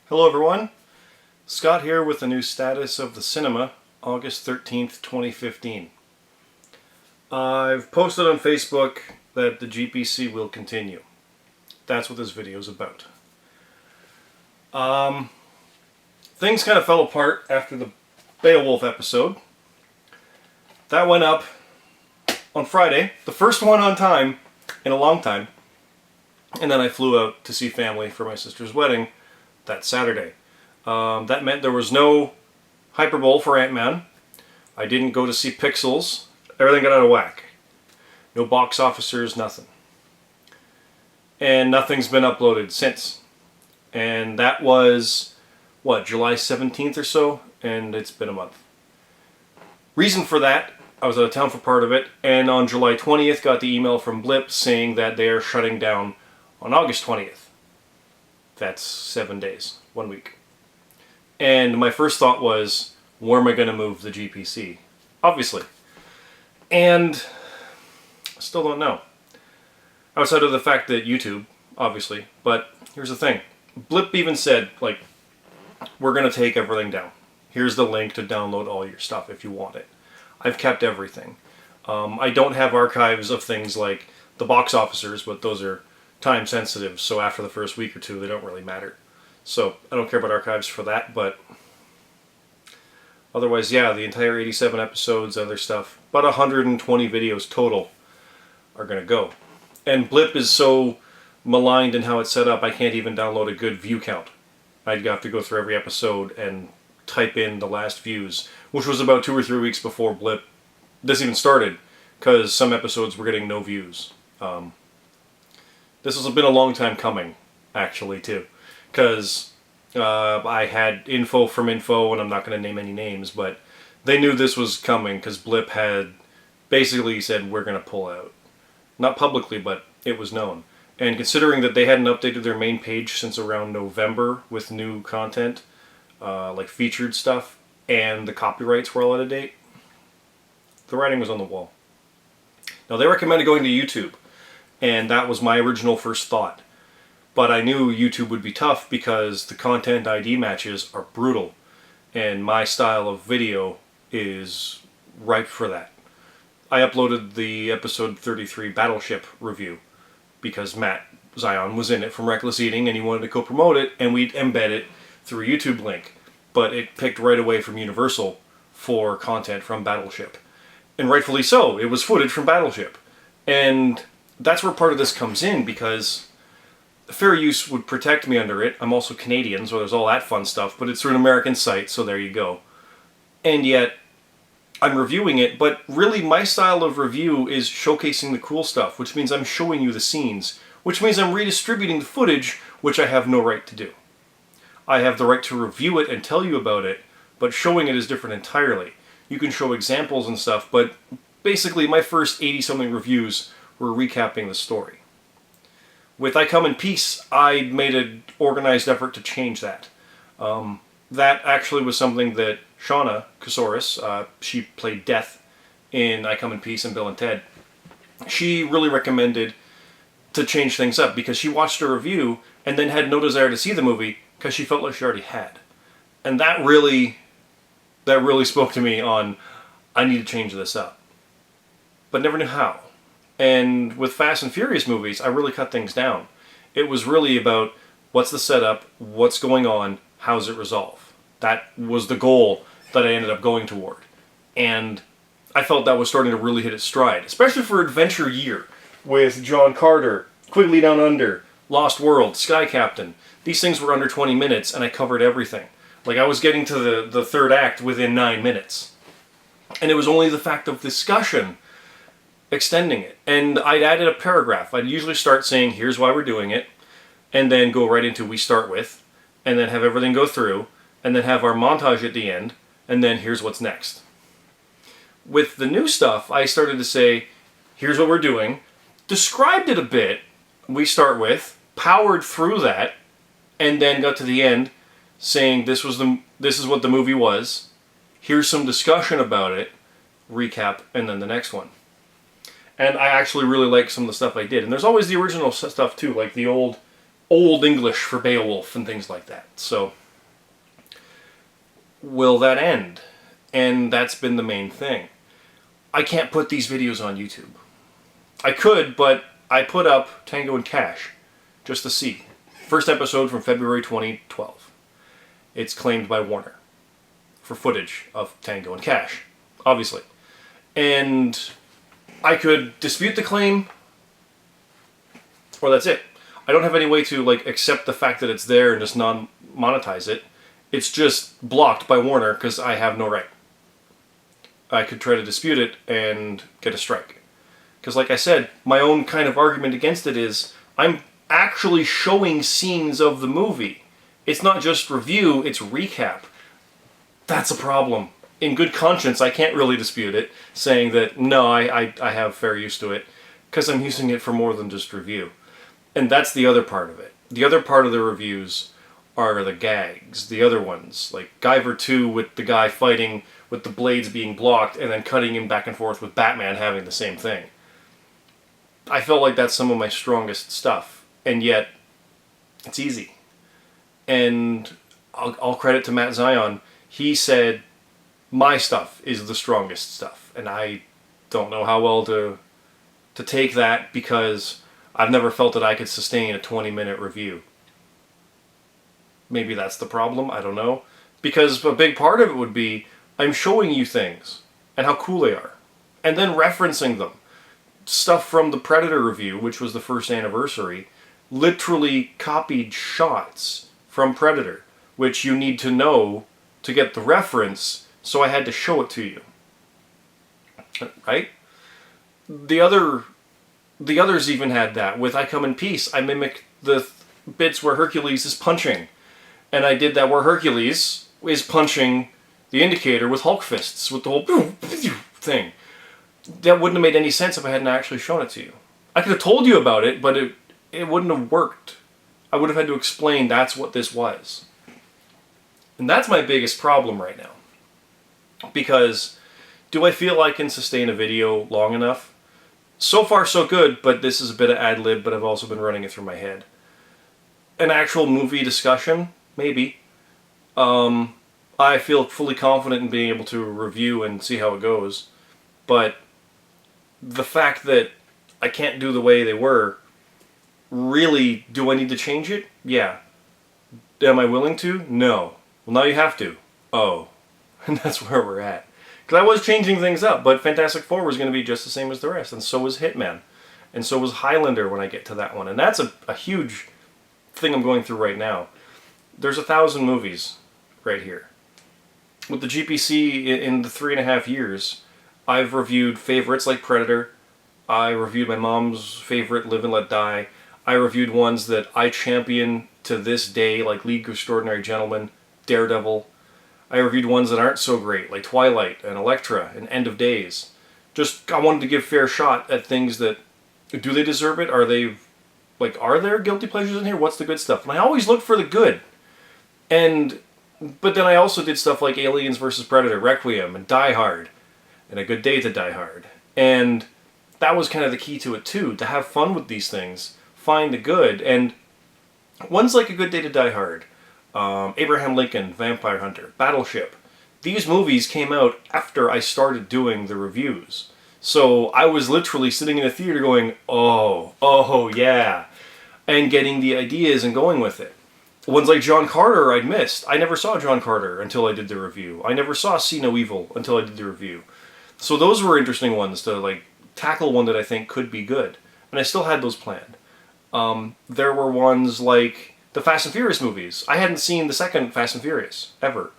Hello everyone, Scott here with the new status of the cinema, August 13th, 2015. I've posted on Facebook that the GPC will continue. That's what this video is about. Things kind of fell apart after the Beowulf episode. That went up on Friday, the first one on time in a long time, and then I flew out to see family for my sister's wedding that Saturday. That meant there was no Hyperbole for Ant-Man. I didn't go to see Pixels. Everything got out of whack. No box officers, nothing. And nothing's been uploaded since. And that was, what, July 17th or so? And it's been a month. Reason for that, I was out of town for part of it, and on July 20th got the email from Blip saying that they are shutting down on August 20th. That's 7 days, 1 week. And my first thought was, where am I going to move the GPC? Obviously. And I still don't know. Outside of the fact that YouTube, obviously. But here's the thing. Blip even said, like, we're going to take everything down. Here's the link to download all your stuff if you want it. I've kept everything. I don't have archives of things like the box officers, but those are time sensitive, so after the first week or two they don't really matter. So I don't care about archives for that, but otherwise, yeah, the entire 87 episodes, other stuff, about 120 videos total are going to go. And Blip is so maligned in how it's set up, I can't even download a good view count. I'd have to go through every episode and type in the last views, which was about 2 or 3 weeks before Blip this even started, because some episodes were getting no views. This has been a long time coming, actually, too, because I had info from info, and I'm not going to name any names, but they knew this was coming because Blip had basically said, we're going to pull out. Not publicly, but it was known. And considering that they hadn't updated their main page since around November with new content, like featured stuff, and the copyrights were all out of date, the writing was on the wall. Now, they recommended going to YouTube, and that was my original first thought. But I knew YouTube would be tough because the content ID matches are brutal, and my style of video is ripe for that. I uploaded the episode 33 Battleship review because Matt Zion was in it from Reckless Eating and he wanted to co-promote it, and we'd embed it through a YouTube link. But it picked right away from Universal for content from Battleship. And rightfully so, it was footage from Battleship. And that's where part of this comes in, because fair use would protect me under it. I'm also Canadian, so there's all that fun stuff, but it's through an American site, so there you go. And yet, I'm reviewing it, but really my style of review is showcasing the cool stuff, which means I'm showing you the scenes, which means I'm redistributing the footage, which I have no right to do. I have the right to review it and tell you about it, but showing it is different entirely. You can show examples and stuff, but basically my first 80-something reviews were recapping the story. With I Come in Peace, I made an organized effort to change that. That actually was something that Shauna Kasoris, she played Death in I Come in Peace and Bill and Ted, she really recommended to change things up because she watched a review and then had no desire to see the movie because she felt like she already had. And that really spoke to me on, I need to change this up. But never knew how. And with Fast and Furious movies, I really cut things down. It was really about what's the setup, what's going on, how's it resolve. That was the goal that I ended up going toward. And I felt that was starting to really hit its stride, especially for Adventure Year, with John Carter, Quigley Down Under, Lost World, Sky Captain. These things were under 20 minutes, and I covered everything. Like, I was getting to the third act within 9 minutes. And it was only the fact of discussion extending it. And I'd added a paragraph. I'd usually start saying, here's why we're doing it, and then go right into we start with, and then have everything go through, and then have our montage at the end, and then here's what's next. With the new stuff, I started to say, here's what we're doing, described it a bit, we start with, powered through that, and then got to the end, saying this is what the movie was, here's some discussion about it, recap, and then the next one. And I actually really like some of the stuff I did. And there's always the original stuff too, like the old Old English for Beowulf and things like that. So, will that end? And that's been the main thing. I can't put these videos on YouTube. I could, but I put up Tango and Cash, just to see. First episode from February 2012. It's claimed by Warner for footage of Tango and Cash, obviously. And I could dispute the claim, or that's it. I don't have any way to like accept the fact that it's there and just non-monetize it. It's just blocked by Warner because I have no right. I could try to dispute it and get a strike. Because like I said, my own kind of argument against it is I'm actually showing scenes of the movie. It's not just review, it's recap. That's a problem. In good conscience, I can't really dispute it, saying that, no, I have fair use to it, because I'm using it for more than just review. And that's the other part of it. The other part of the reviews are the gags, the other ones, like Guyver 2 with the guy fighting with the blades being blocked and then cutting him back and forth with Batman having the same thing. I felt like that's some of my strongest stuff, and yet it's easy. And I'll credit to Matt Zion. He said my stuff is the strongest stuff, and I don't know how well to take that because I've never felt that I could sustain a 20-minute review. Maybe that's the problem, I don't know. Because a big part of it would be I'm showing you things and how cool they are, and then referencing them. Stuff from the Predator review, which was the first anniversary, literally copied shots from Predator, which you need to know to get the reference, so I had to show it to you. Right? The others even had that. With I Come in Peace, I mimicked the bits where Hercules is punching. And I did that where Hercules is punching the Indicator with Hulk fists, with the whole thing. That wouldn't have made any sense if I hadn't actually shown it to you. I could have told you about it, but it wouldn't have worked. I would have had to explain that's what this was. And that's my biggest problem right now. Because do I feel I can sustain a video long enough? So far so good, but this is a bit of ad-lib, but I've also been running it through my head. An actual movie discussion? Maybe. I feel fully confident in being able to review and see how it goes. But the fact that I can't do the way they were, really, do I need to change it? Yeah. Am I willing to? No. Well, now you have to. Oh. And that's where we're at. Because I was changing things up, but Fantastic Four was going to be just the same as the rest, and so was Hitman. And so was Highlander when I get to that one. And that's a huge thing I'm going through right now. There's 1,000 movies right here. With the GPC in the 3.5 years, I've reviewed favorites like Predator. I reviewed my mom's favorite, Live and Let Die. I reviewed ones that I champion to this day, like League of Extraordinary Gentlemen, Daredevil. I reviewed ones that aren't so great, like Twilight and Elektra and End of Days. Just, I wanted to give fair shot at things that, do they deserve it? Are there guilty pleasures in here? What's the good stuff? And I always look for the good. But then I also did stuff like Aliens vs. Predator, Requiem, and Die Hard, and A Good Day to Die Hard. And that was kind of the key to it too, to have fun with these things, find the good. And ones like A Good Day to Die Hard, Abraham Lincoln, Vampire Hunter, Battleship, these movies came out after I started doing the reviews. So I was literally sitting in a theater going, oh yeah, and getting the ideas and going with it. Ones like John Carter I'd missed. I never saw John Carter until I did the review. I never saw See No Evil until I did the review. So those were interesting ones to tackle one that I think could be good. And I still had those planned. There were ones like the Fast and Furious movies. I hadn't seen the second Fast and Furious, ever.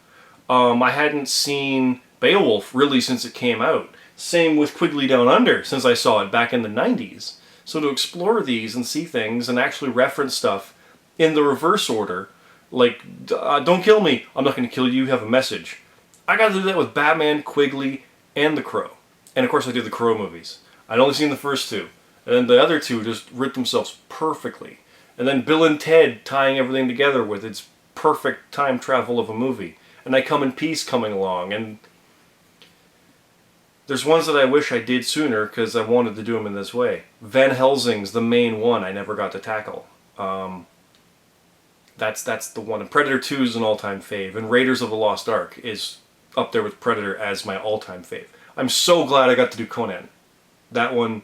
I hadn't seen Beowulf really since it came out. Same with Quigley Down Under, since I saw it back in the 90s. So to explore these and see things and actually reference stuff in the reverse order, like, don't kill me, I'm not going to kill you, you have a message. I got to do that with Batman, Quigley, and The Crow. And of course I did the Crow movies. I'd only seen the first two. And then the other two just writ themselves perfectly. And then Bill and Ted tying everything together with its perfect time travel of a movie. And I Come in Peace coming along. And there's ones that I wish I did sooner because I wanted to do them in this way. Van Helsing's the main one I never got to tackle. That's the one. And Predator 2 is an all-time fave. And Raiders of the Lost Ark is up there with Predator as my all-time fave. I'm so glad I got to do Conan. That one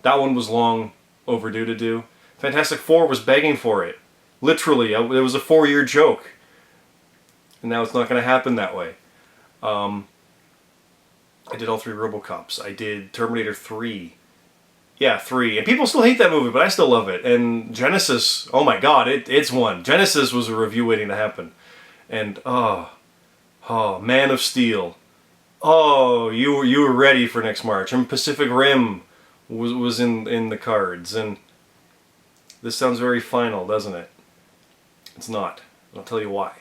was long overdue to do. Fantastic Four was begging for it. Literally, it was a 4-year joke. And now it's not going to happen that way. I did all 3 RoboCops. I did Terminator 3. Yeah, 3. And people still hate that movie, but I still love it. And Genesis, oh my god, it's one. Genesis was a review waiting to happen. And, Man of Steel. Oh, you were ready for next March. And Pacific Rim was in the cards. And this sounds very final, doesn't it? It's not. I'll tell you why.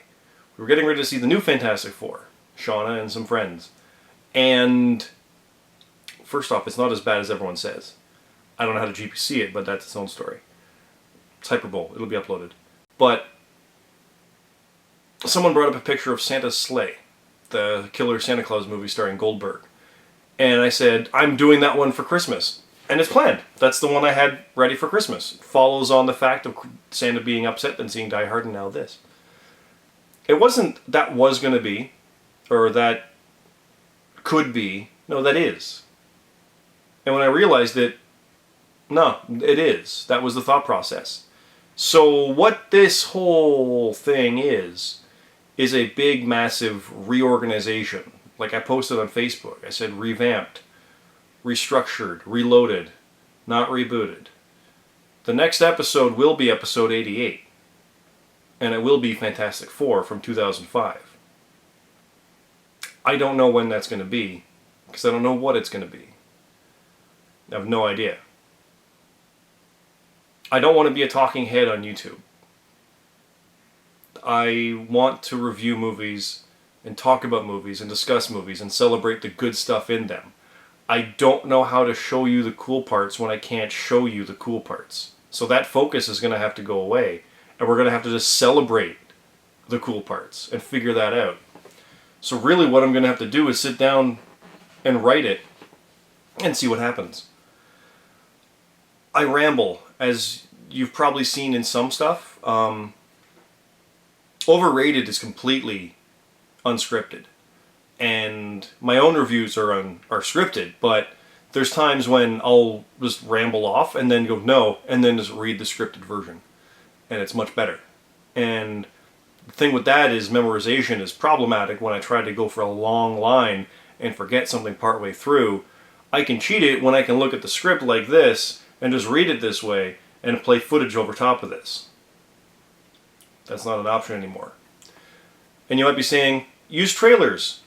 We were getting ready to see the new Fantastic Four. Shauna and some friends. And first off, it's not as bad as everyone says. I don't know how to GPC it, but that's its own story. It's Hyperbowl. It'll be uploaded. But someone brought up a picture of Santa's Sleigh, the killer Santa Claus movie starring Goldberg. And I said, I'm doing that one for Christmas. And it's planned. That's the one I had ready for Christmas. It follows on the fact of Santa being upset and seeing Die Hard, and now this. It wasn't that was going to be, or that could be. No, that is. And when I realized it, no, it is. That was the thought process. So what this whole thing is a big, massive reorganization. Like I posted on Facebook. I said revamped, restructured, reloaded, not rebooted. The next episode will be episode 88. And it will be Fantastic Four from 2005. I don't know when that's going to be, because I don't know what it's going to be. I have no idea. I don't want to be a talking head on YouTube. I want to review movies and talk about movies and discuss movies and celebrate the good stuff in them. I don't know how to show you the cool parts when I can't show you the cool parts. So that focus is going to have to go away, and we're going to have to just celebrate the cool parts and figure that out. So really what I'm going to have to do is sit down and write it and see what happens. I ramble, as you've probably seen in some stuff. Overrated is completely unscripted. And my own reviews are scripted, but there's times when I'll just ramble off and then go no, and then just read the scripted version. And it's much better. And the thing with that is memorization is problematic when I try to go for a long line and forget something partway through. I can cheat it when I can look at the script like this and just read it this way and play footage over top of this. That's not an option anymore. And you might be saying, use trailers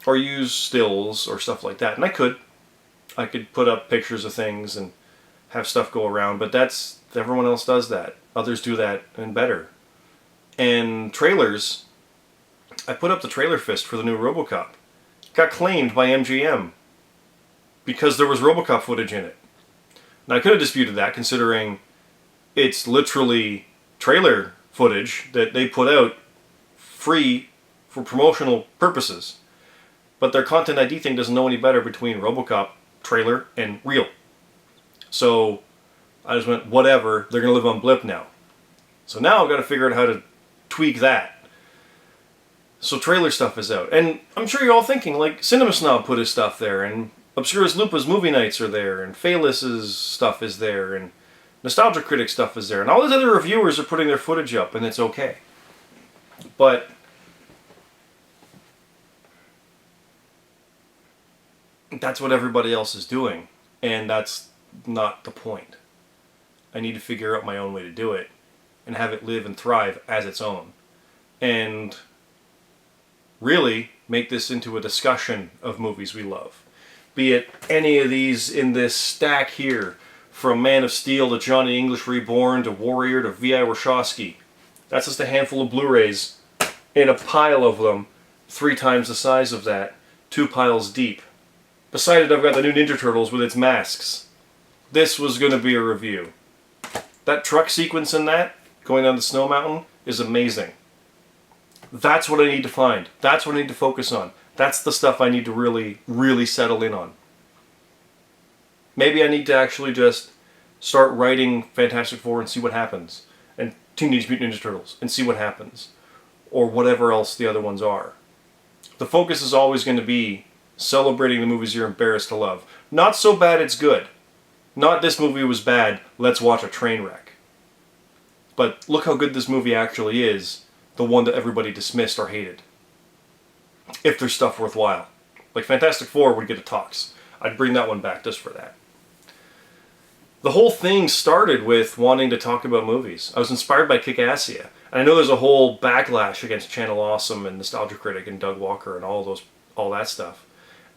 or use stills or stuff like that. And I could put up pictures of things and have stuff go around, but everyone else does that. Others do that and better. And trailers, I put up the trailer fist for the new RoboCop. It got claimed by MGM because there was RoboCop footage in it. Now I could have disputed that, considering it's literally trailer footage that they put out free for promotional purposes. But their Content ID thing doesn't know any better between RoboCop trailer and real. So I just went, whatever, they're going to live on Blip now. So now I've got to figure out how to tweak that. So trailer stuff is out. And I'm sure you're all thinking, like, Cinema Snob put his stuff there, and Obscurus Lupa's movie nights are there, and Phalus's stuff is there, and Nostalgia Critic stuff is there, and all these other reviewers are putting their footage up, and it's okay. But that's what everybody else is doing, and that's not the point. I need to figure out my own way to do it and have it live and thrive as its own. And really make this into a discussion of movies we love. Be it any of these in this stack here, from Man of Steel to Johnny English Reborn to Warrior to V.I. Warshawski. That's just a handful of Blu-rays in a pile of them, 3 times the size of that, 2 piles deep. Beside it, I've got the new Ninja Turtles with its masks. This was going to be a review. That truck sequence in that, going down the snow mountain, is amazing. That's what I need to find. That's what I need to focus on. That's the stuff I need to really, really settle in on. Maybe I need to actually just start writing Fantastic Four and see what happens. And Teenage Mutant Ninja Turtles and see what happens, or whatever else the other ones are. The focus is always going to be celebrating the movies you're embarrassed to love. Not so bad it's good. Not this movie was bad, let's watch a train wreck. But look how good this movie actually is, the one that everybody dismissed or hated. If there's stuff worthwhile. Like Fantastic Four would get a tox. I'd bring that one back just for that. The whole thing started with wanting to talk about movies. I was inspired by Kick-Assia. And I know there's a whole backlash against Channel Awesome and Nostalgia Critic and Doug Walker and all that stuff.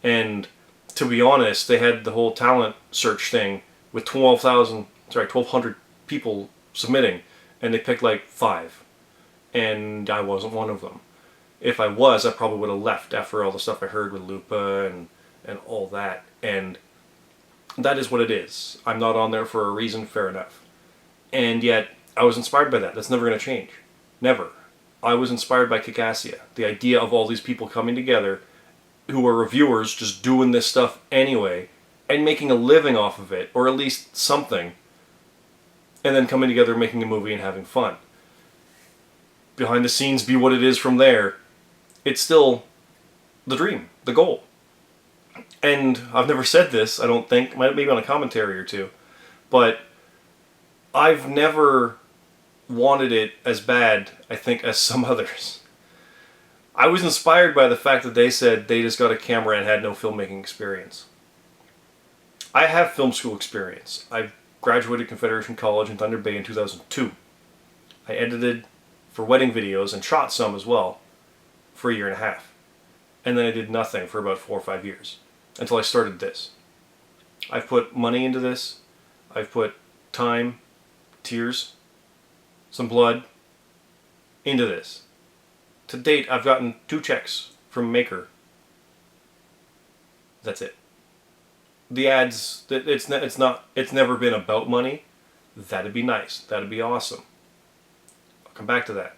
And to be honest, they had the whole talent search thing with 1,200 people submitting, and they picked like 5. And I wasn't one of them. If I was, I probably would have left after all the stuff I heard with Lupa and all that. And that is what it is. I'm not on there for a reason, fair enough. And yet, I was inspired by that. That's never going to change. Never. I was inspired by Kick-Assia. The idea of all these people coming together who are reviewers just doing this stuff anyway and making a living off of it, or at least something, and then coming together, making a movie and having fun. Behind the scenes be what it is from there. It's still the dream, the goal. And I've never said this, I don't think, maybe on a commentary or two, but I've never wanted it as bad, I think, as some others. I was inspired by the fact that they said they just got a camera and had no filmmaking experience. I have film school experience. I graduated Confederation College in Thunder Bay in 2002. I edited for wedding videos and shot some as well for a year and a half. And then I did nothing for about 4 or 5 years until I started this. I've put money into this. I've put time, tears, some blood into this. To date, I've gotten 2 checks from Maker. That's it. The ads, it's never been about money. That'd be nice. That'd be awesome. I'll come back to that.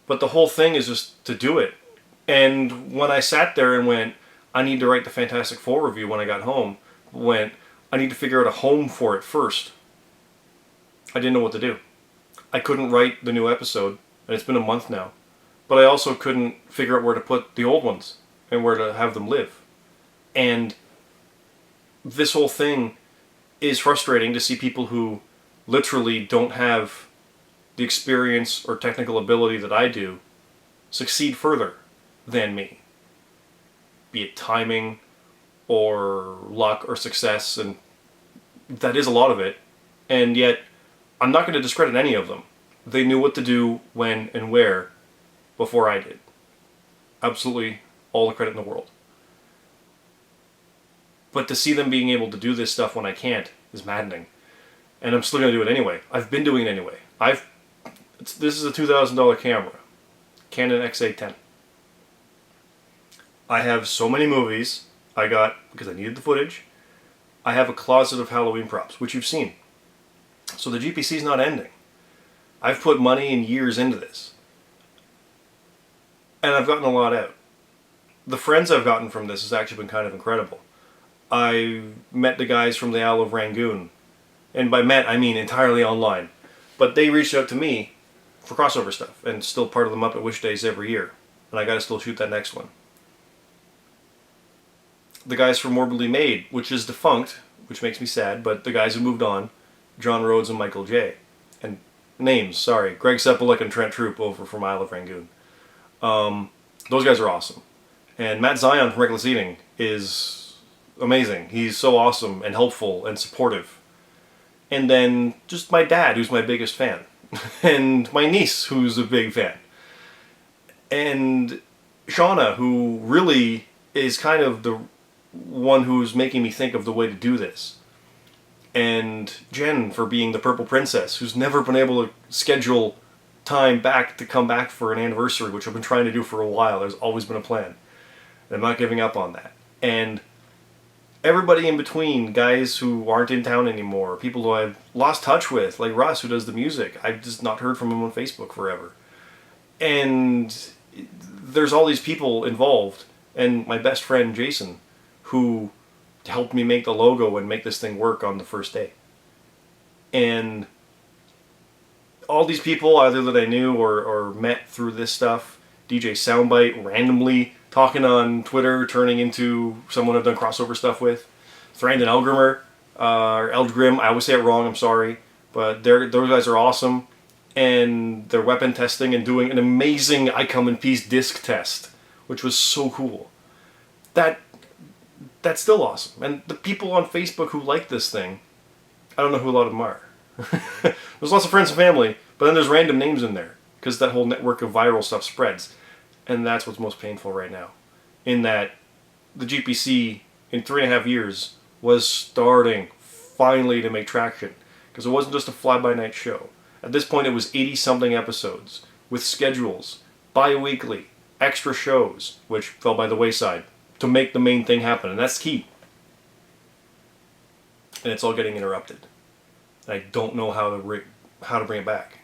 But the whole thing is just to do it. And when I sat there and went, I need to write the Fantastic Four review when I got home, I need to figure out a home for it first. I didn't know what to do. I couldn't write the new episode, and it's been a month now. But I also couldn't figure out where to put the old ones and where to have them live. And this whole thing is frustrating to see people who literally don't have the experience or technical ability that I do succeed further than me. Be it timing or luck or success, and that is a lot of it. And yet, I'm not going to discredit any of them. They knew what to do, when, and where before I did. Absolutely all the credit in the world. But to see them being able to do this stuff when I can't is maddening. And I'm still going to do it anyway. I've been doing it anyway. This is a $2,000 camera. Canon XA10. I have so many movies I got because I needed the footage. I have a closet of Halloween props, which you've seen. So the GPC is not ending. I've put money and years into this. And I've gotten a lot out. The friends I've gotten from this has actually been kind of incredible. I met the guys from the Owl of Rangoon. And by met, I mean entirely online. But they reached out to me for crossover stuff, and still part of the Muppet Wish Days every year. And I gotta still shoot that next one. The guys from Morbidly Made, which is defunct, which makes me sad, but the guys who moved on, John Rhodes and Michael J. And names, sorry, Greg Sepelik and Trent Troop over from Isle of Rangoon. Those guys are awesome. And Matt Zion from Reckless Eating is amazing. He's so awesome and helpful and supportive. And then just my dad, who's my biggest fan. And my niece, who's a big fan. And Shauna, who really is kind of the one who's making me think of the way to do this. And Jen for being the Purple Princess, who's never been able to schedule time back to come back for an anniversary, which I've been trying to do for a while. There's always been a plan. And I'm not giving up on that. And everybody in between, guys who aren't in town anymore, people who I've lost touch with, like Russ, who does the music. I've just not heard from him on Facebook forever. And there's all these people involved, and my best friend Jason, who helped me make the logo and make this thing work on the first day. And all these people, either that I knew or met through this stuff, DJ Soundbite, randomly talking on Twitter, turning into someone I've done crossover stuff with, Thrandon Elgrimer, or Eldgrim, I always say it wrong, I'm sorry, but those guys are awesome, and they're weapon testing and doing an amazing I Come in Peace disc test, which was so cool. That's still awesome. And the people on Facebook who like this thing, I don't know who a lot of them are. There's lots of friends and family, but then there's random names in there, because that whole network of viral stuff spreads. And that's what's most painful right now. In that the GPC, in 3.5 years, was starting finally to make traction. Because it wasn't just a fly-by-night show. At this point it was 80-something episodes, with schedules, bi-weekly, extra shows, which fell by the wayside, to make the main thing happen, and that's key. And it's all getting interrupted. And I don't know how to bring it back.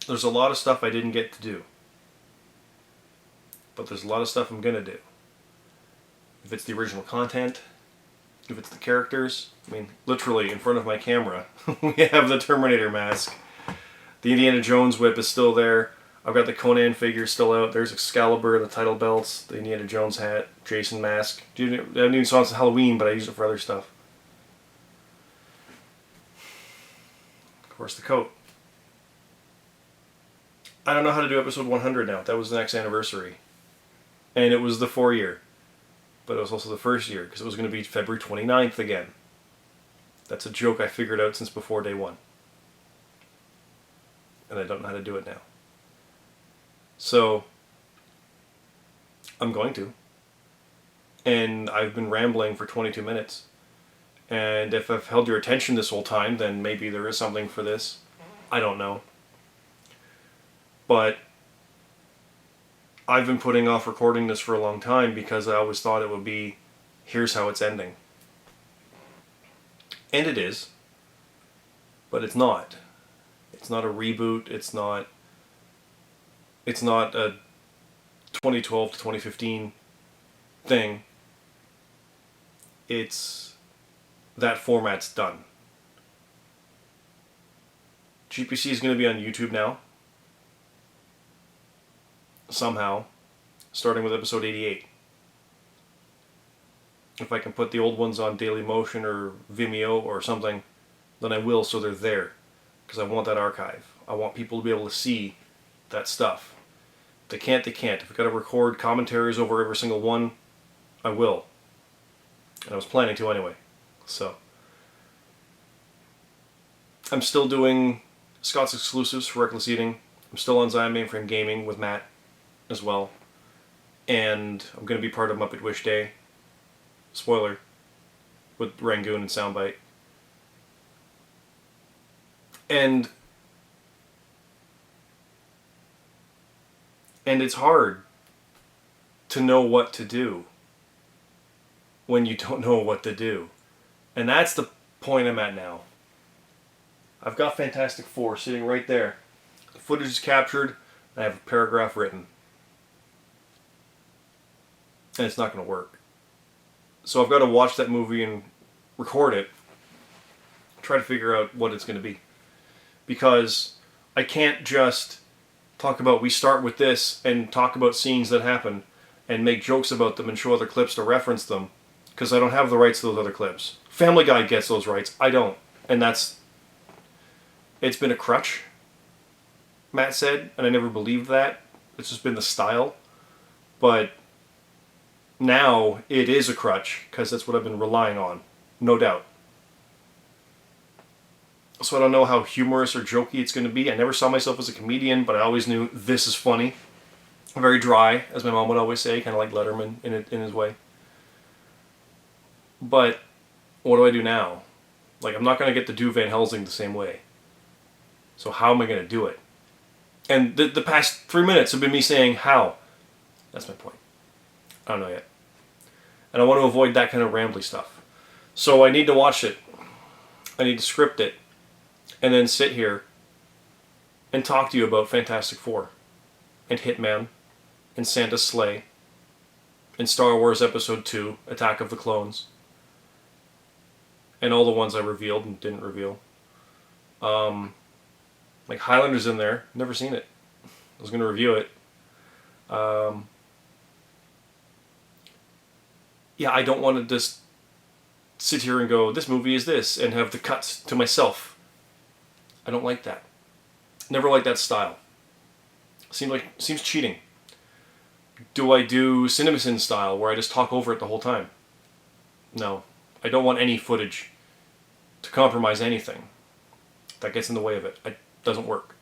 There's a lot of stuff I didn't get to do. But there's a lot of stuff I'm going to do. If it's the original content, if it's the characters, I mean, literally in front of my camera, we have the Terminator mask. The Indiana Jones whip is still there. I've got the Conan figure still out. There's Excalibur, the title belts, the Indiana Jones hat, Jason mask. I haven't even saw it since Halloween, but I use it for other stuff. Of course, the coat. I don't know how to do episode 100 now. That was the next anniversary. And it was the 4-year. But it was also the first year, because it was going to be February 29th again. That's a joke I figured out since before day one. And I don't know how to do it now. So, I'm going to. And I've been rambling for 22 minutes. And if I've held your attention this whole time, then maybe there is something for this. I don't know. But I've been putting off recording this for a long time because I always thought it would be, here's how it's ending. And it is. But it's not. It's not a reboot. It's not a 2012 to 2015 thing. It's that format's done. GPC is going to be on YouTube now. Somehow. Starting with episode 88. If I can put the old ones on Dailymotion or Vimeo or something, then I will, so they're there. Because I want that archive. I want people to be able to see that stuff. If they can't, they can't. If I've got to record commentaries over every single one, I will. And I was planning to anyway. So. I'm still doing Scott's exclusives for Reckless Eating. I'm still on Zion Mainframe Gaming with Matt as well. And I'm going to be part of Muppet Wish Day. Spoiler. With Rangoon and Soundbite. And it's hard to know what to do when you don't know what to do. And that's the point I'm at now. I've got Fantastic Four sitting right there. The footage is captured, and I have a paragraph written. And it's not going to work. So I've got to watch that movie and record it. Try to figure out what it's going to be. Because I can't just talk about, we start with this, and talk about scenes that happen, and make jokes about them and show other clips to reference them, because I don't have the rights to those other clips. Family Guy gets those rights. I don't. And it's been a crutch, Matt said, and I never believed that. It's just been the style. But now it is a crutch, because that's what I've been relying on. No doubt. So I don't know how humorous or jokey it's going to be. I never saw myself as a comedian, but I always knew this is funny. Very dry, as my mom would always say, kind of like Letterman in his way. But what do I do now? Like, I'm not going to get to do Van Helsing the same way. So how am I going to do it? And the past 3 minutes have been me saying how. That's my point. I don't know yet. And I want to avoid that kind of rambly stuff. So I need to watch it. I need to script it. And then sit here and talk to you about Fantastic Four and Hitman and Santa's Sleigh and Star Wars Episode 2, Attack of the Clones. and all the ones I revealed and didn't reveal. Like Highlander's in there. Never seen it. I was going to review it. Yeah, I don't want to just sit here and go, this movie is this, and have the cuts to myself. I don't like that. Never liked that style. Seems cheating. Do I do CinemaSin style where I just talk over it the whole time? No. I don't want any footage to compromise anything. That gets in the way of it. It doesn't work.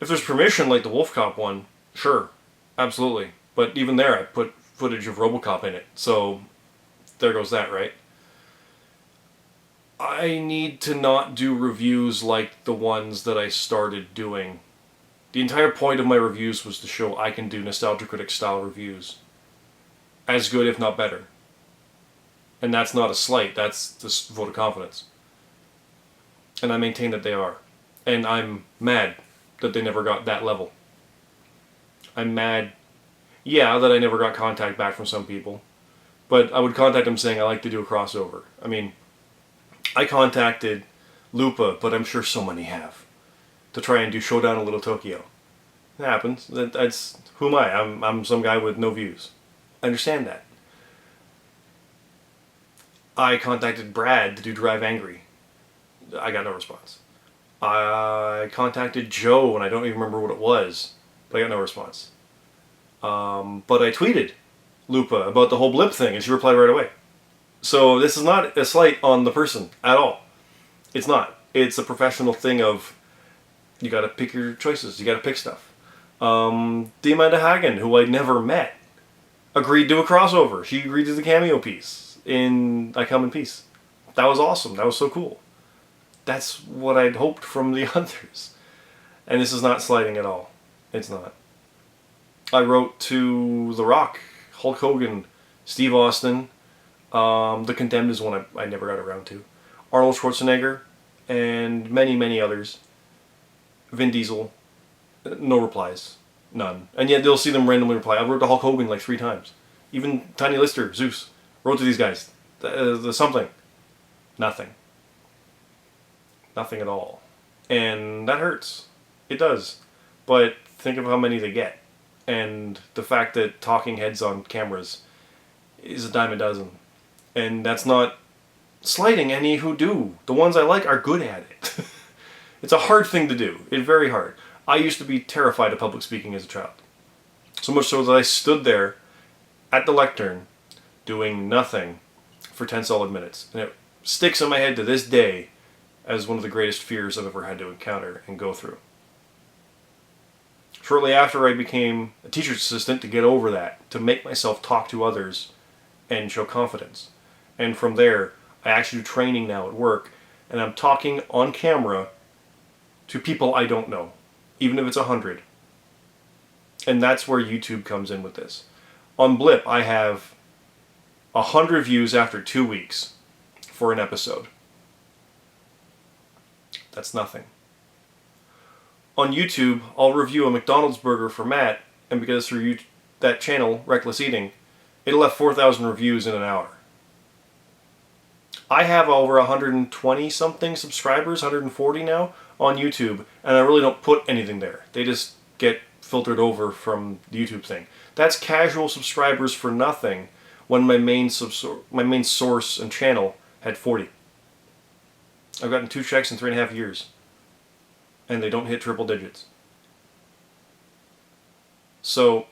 If there's permission, like the Wolf Cop one, sure. Absolutely. But even there, I put footage of RoboCop in it. So, there goes that, right? I need to not do reviews like the ones that I started doing. The entire point of my reviews was to show I can do Nostalgia Critic style reviews. As good, if not better. And that's not a slight, that's just a vote of confidence. And I maintain that they are. And I'm mad that they never got that level. I'm mad, yeah, that I never got contact back from some people. But I would contact them saying I like to do a crossover. I mean, I contacted Lupa, but I'm sure so many have, to try and do Showdown in Little Tokyo. It happens. That's who am I? I'm some guy with no views. I understand that. I contacted Brad to do Drive Angry. I got no response. I contacted Joe, and I don't even remember what it was, but I got no response. But I tweeted Lupa about the whole blip thing, and she replied right away. So this is not a slight on the person at all. It's not. It's a professional thing of, you gotta pick your choices, you gotta pick stuff. The Amanda Hagen, who I'd never met, agreed to a crossover. She agreed to the cameo piece in I Come in Peace. That was awesome. That was so cool. That's what I'd hoped from the others. And this is not slighting at all. It's not. I wrote to The Rock, Hulk Hogan, Steve Austin. The Condemned is one I never got around to. Arnold Schwarzenegger, and many, many others. Vin Diesel. No replies. None. And yet they'll see them randomly reply. I wrote to Hulk Hogan like 3 times. Even Tiny Lister, Zeus, wrote to these guys. The something. Nothing. Nothing at all. And that hurts. It does. But think of how many they get. And the fact that talking heads on cameras is a dime a dozen. And that's not slighting any who do. The ones I like are good at it. It's a hard thing to do. It's very hard. I used to be terrified of public speaking as a child. So much so that I stood there at the lectern doing nothing for 10 solid minutes. And it sticks in my head to this day as one of the greatest fears I've ever had to encounter and go through. Shortly after, I became a teacher's assistant to get over that, to make myself talk to others and show confidence. And from there, I actually do training now at work, and I'm talking on camera to people I don't know, even if it's 100. And that's where YouTube comes in with this. On Blip, I have 100 views after 2 weeks for an episode. That's nothing. On YouTube, I'll review a McDonald's burger for Matt, and because through that channel, Reckless Eating, it'll have 4,000 reviews in an hour. I have over 120 something subscribers, 140 now, on YouTube, and I really don't put anything there. They just get filtered over from the YouTube thing. That's casual subscribers for nothing when my main source and channel had 40. I've gotten 2 checks in 3.5 years. And they don't hit triple digits. So,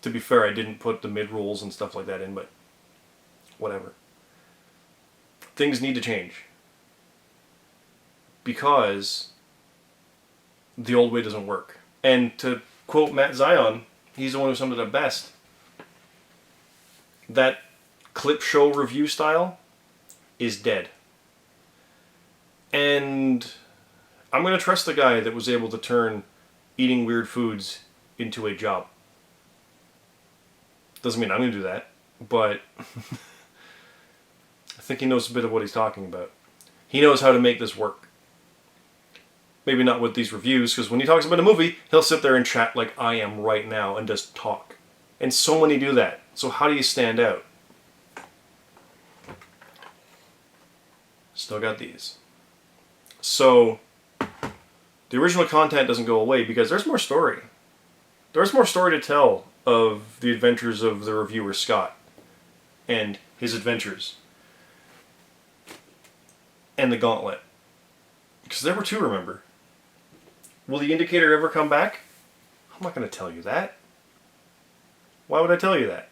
to be fair, I didn't put the mid-rolls and stuff like that in, but whatever. Things need to change. Because the old way doesn't work. And to quote Matt Zion, he's the one who summed it up best. That clip show review style is dead. And I'm going to trust the guy that was able to turn eating weird foods into a job. Doesn't mean I'm going to do that, but I think he knows a bit of what he's talking about. He knows how to make this work. Maybe not with these reviews, because when he talks about a movie, he'll sit there and chat like I am right now and just talk. And so many do that. So how do you stand out? Still got these. So the original content doesn't go away because there's more story. There's more story to tell of the adventures of the reviewer Scott and his adventures and the Gauntlet. Because there were two, remember. Will the Indicator ever come back? I'm not going to tell you that. Why would I tell you that?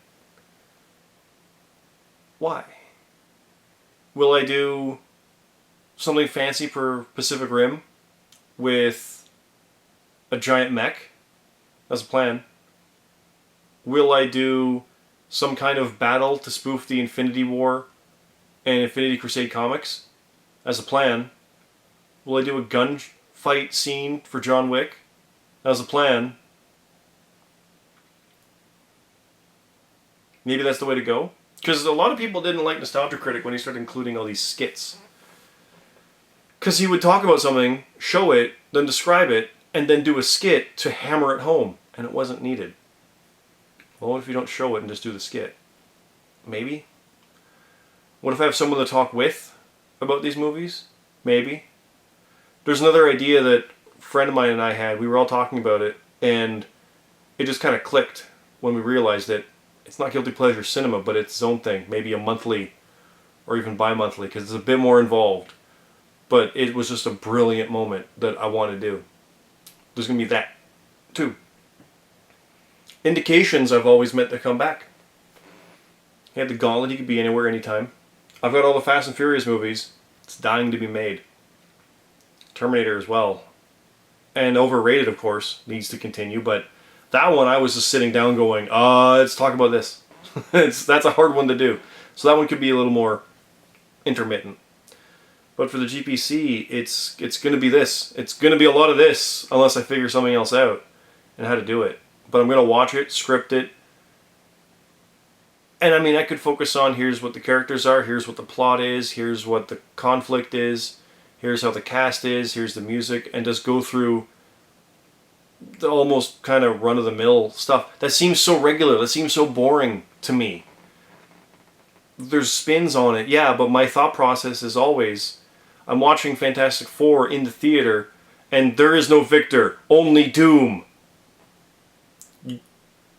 Why? Will I do something fancy for Pacific Rim with a giant mech? That's a plan. Will I do some kind of battle to spoof the Infinity War and Infinity Crusade comics? As a plan. Will I do a gunfight scene for John Wick? As a plan. Maybe that's the way to go. Because a lot of people didn't like Nostalgia Critic when he started including all these skits. Because he would talk about something, show it, then describe it, and then do a skit to hammer it home. And it wasn't needed. Well, what if you don't show it and just do the skit? Maybe. What if I have someone to talk with about these movies? Maybe. There's another idea that a friend of mine and I had. We were all talking about it, and it just kind of clicked when we realized that it's not Guilty Pleasure Cinema, but it's its own thing. Maybe a monthly or even bi-monthly, because it's a bit more involved. But it was just a brilliant moment that I want to do. There's going to be that, too. Indications I've always meant to come back. He had the Gauntlet, he could be anywhere, anytime. I've got all the Fast and Furious movies. It's dying to be made. Terminator as well. And Overrated, of course, needs to continue, but that one I was just sitting down going, let's talk about this. That's a hard one to do. So that one could be a little more intermittent. But for the GPC, it's going to be this. It's going to be a lot of this, unless I figure something else out and how to do it. But I'm going to watch it, script it. And I mean, I could focus on here's what the characters are, here's what the plot is, here's what the conflict is, here's how the cast is, here's the music, and just go through the almost kind of run-of-the-mill stuff. That seems so regular, that seems so boring to me. There's spins on it, yeah, but my thought process is always, I'm watching Fantastic Four in the theater, and there is no Victor, only Doom.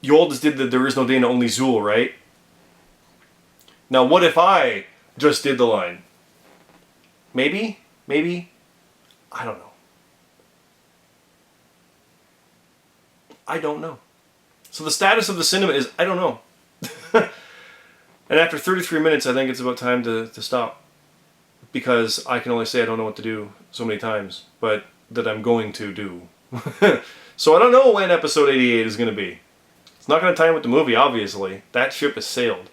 You all just did the There Is No Dana, Only Zool, right? Now, what if I just did the line? Maybe? Maybe? I don't know. I don't know. So the status of the cinema is, I don't know. And after 33 minutes, I think it's about time to stop. Because I can only say I don't know what to do so many times, but that I'm going to do. So I don't know when episode 88 is going to be. It's not going to tie in with the movie, obviously. That ship has sailed.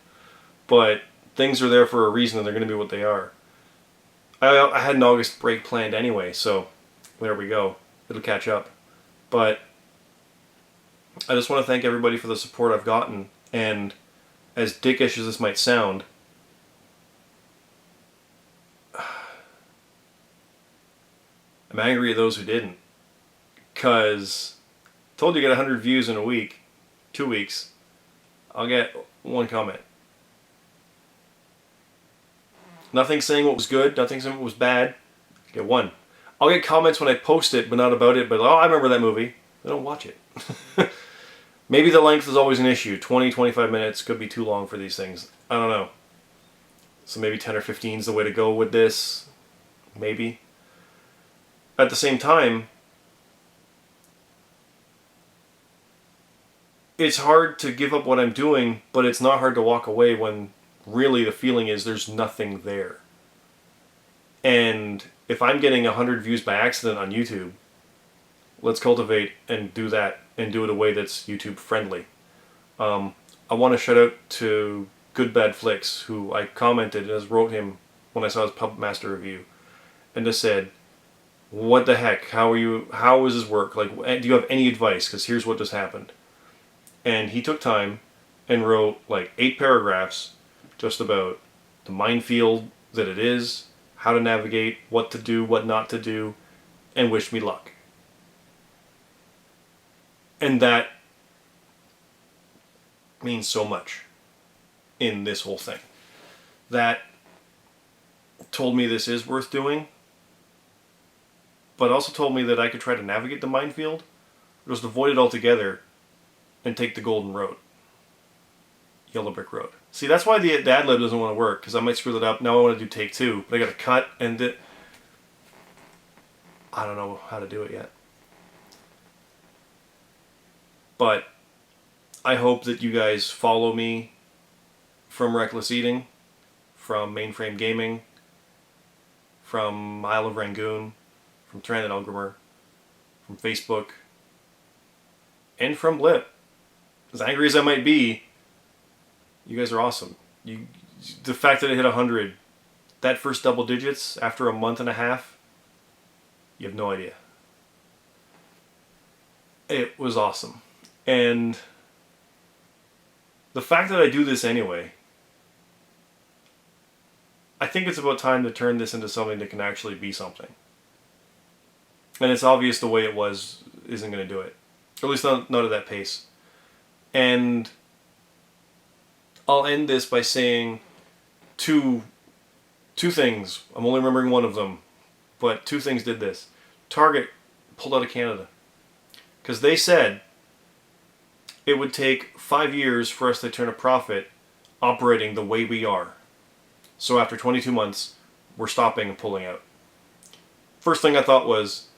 But things are there for a reason and they're going to be what they are. I had an August break planned anyway, so there we go. It'll catch up. But I just want to thank everybody for the support I've gotten. And as dickish as this might sound, I'm angry at those who didn't. Because I told you to get 100 views in a week. 2 weeks, I'll get one comment. Nothing saying what was good, nothing saying what was bad. Get one. I'll get comments when I post it, but not about it, but oh, I remember that movie. I don't watch it. Maybe the length is always an issue. 20, 25 minutes could be too long for these things. I don't know. So maybe 10 or 15 is the way to go with this. Maybe. At the same time, it's hard to give up what I'm doing, but it's not hard to walk away when really the feeling is there's nothing there. And if I'm getting 100 views by accident on YouTube, let's cultivate and do that and do it a way that's YouTube friendly. I want to shout out to Good Bad Flicks, who I commented and just wrote him when I saw his Puppet Master review, and just said, what the heck, how is this work? Like, do you have any advice? Because here's what just happened. And he took time and wrote like 8 paragraphs just about the minefield that it is, how to navigate, what to do, what not to do, and wished me luck. And that means so much in this whole thing. That told me this is worth doing, but also told me that I could try to navigate the minefield, or just avoid it altogether and take the golden road. Yellow brick road. See, that's why the ad lib doesn't want to work, because I might screw that up. Now I want to do take two, but I got to cut, and I don't know how to do it yet. But I hope that you guys follow me from Reckless Eating, from Mainframe Gaming, from Isle of Rangoon, from Trandon Elgrimer, from Facebook, and from Blip. As angry as I might be, you guys are awesome. The fact that it hit 100, that first double digits after a month and a half, you have no idea. It was awesome. And the fact that I do this anyway, I think it's about time to turn this into something that can actually be something. And it's obvious the way it was isn't going to do it. Or at least not at that pace. And I'll end this by saying two things. I'm only remembering one of them, but two things did this. Target pulled out of Canada. Because they said it would take 5 years for us to turn a profit operating the way we are. So after 22 months, we're stopping and pulling out. First thing I thought was,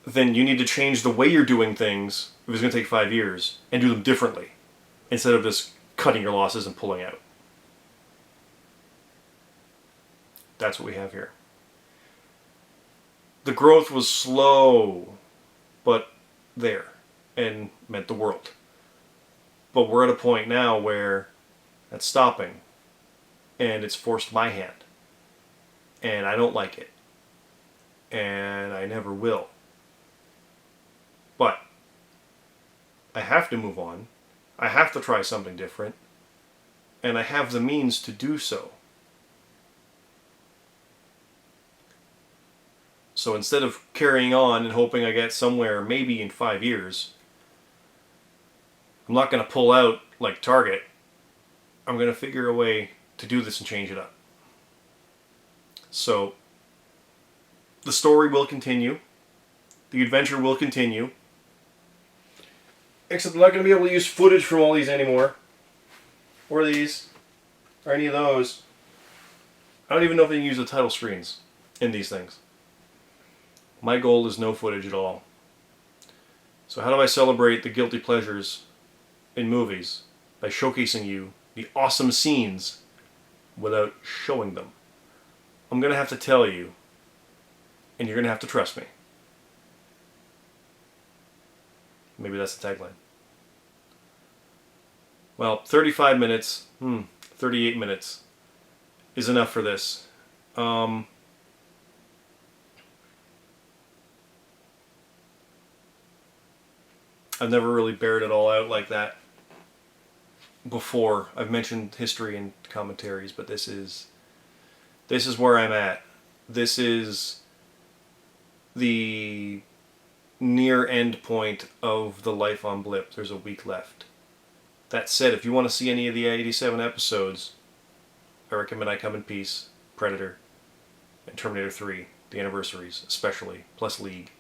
then you need to change the way you're doing things if it's going to take 5 years and do them differently instead of just cutting your losses and pulling out. That's what we have here. The growth was slow, but there, and meant the world. But we're at a point now where that's stopping, and it's forced my hand. And I don't like it. And I never will. But I have to move on. I have to try something different. And I have the means to do so. So instead of carrying on and hoping I get somewhere maybe in 5 years, I'm not going to pull out like Target. I'm going to figure a way to do this and change it up. So the story will continue. The adventure will continue. Except I'm not going to be able to use footage from all these anymore. Or these. Or any of those. I don't even know if they can use the title screens in these things. My goal is no footage at all. So how do I celebrate the guilty pleasures in movies? By showcasing you the awesome scenes without showing them. I'm going to have to tell you, and you're going to have to trust me. Maybe that's the tagline. Well, 35 minutes, 38 minutes is enough for this. I've never really bared it all out like that before. I've mentioned history and commentaries, but this is where I'm at. This is the near end point of the life on Blip. There's a week left. That said, if you want to see any of the 87 episodes, I recommend I Come in Peace, Predator, and Terminator 3, the anniversaries especially, plus League.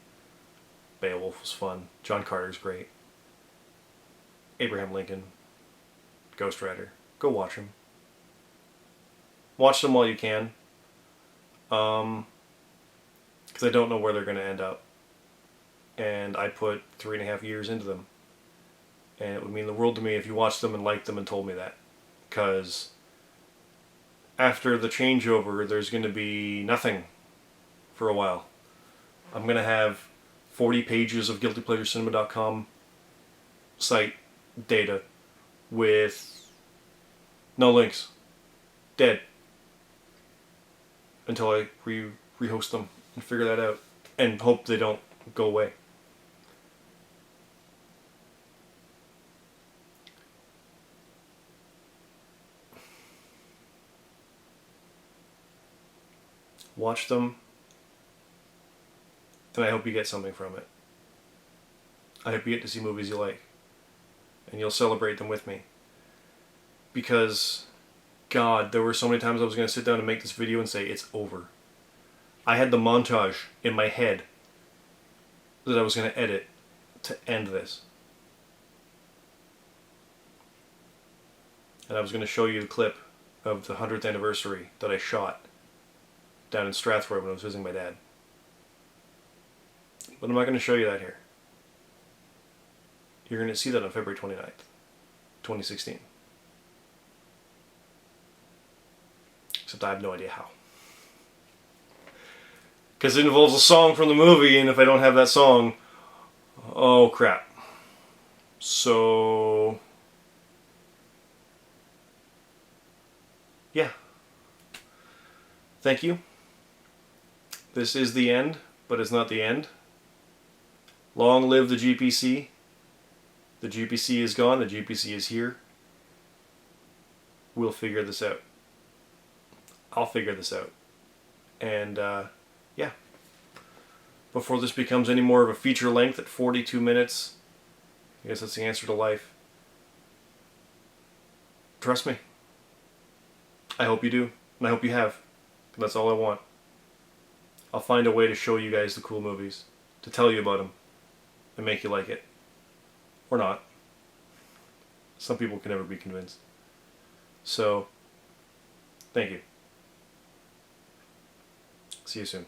Beowulf was fun. John Carter's great. Abraham Lincoln. Ghost Rider. Go watch them. Watch them while you can. Because I don't know where they're going to end up. And I put 3.5 years into them. And it would mean the world to me if you watched them and liked them and told me that. Because after the changeover, there's going to be nothing for a while. I'm going to have 40 pages of GuiltyPleasureCinema.com site data with no links. Dead. Until I rehost them and figure that out. And hope they don't go away. Watch them. And I hope you get something from it. I hope you get to see movies you like. And you'll celebrate them with me. Because God, there were so many times I was going to sit down and make this video and say, it's over. I had the montage in my head that I was going to edit to end this. And I was going to show you the clip of the 100th anniversary that I shot down in Strathroy when I was visiting my dad. But I'm not going to show you that here. You're going to see that on February 29th, 2016. Except I have no idea how. Because it involves a song from the movie, and if I don't have that song, oh crap. So, yeah. Thank you. This is the end, but it's not the end. Long live the GPC. The GPC is gone, the GPC is here. We'll figure this out. I'll figure this out. And, yeah. Before this becomes any more of a feature length at 42 minutes, I guess that's the answer to life. Trust me. I hope you do. And I hope you have. That's all I want. I'll find a way to show you guys the cool movies. To tell you about them. And make you like it. Or not. Some people can never be convinced. So, thank you. See you soon.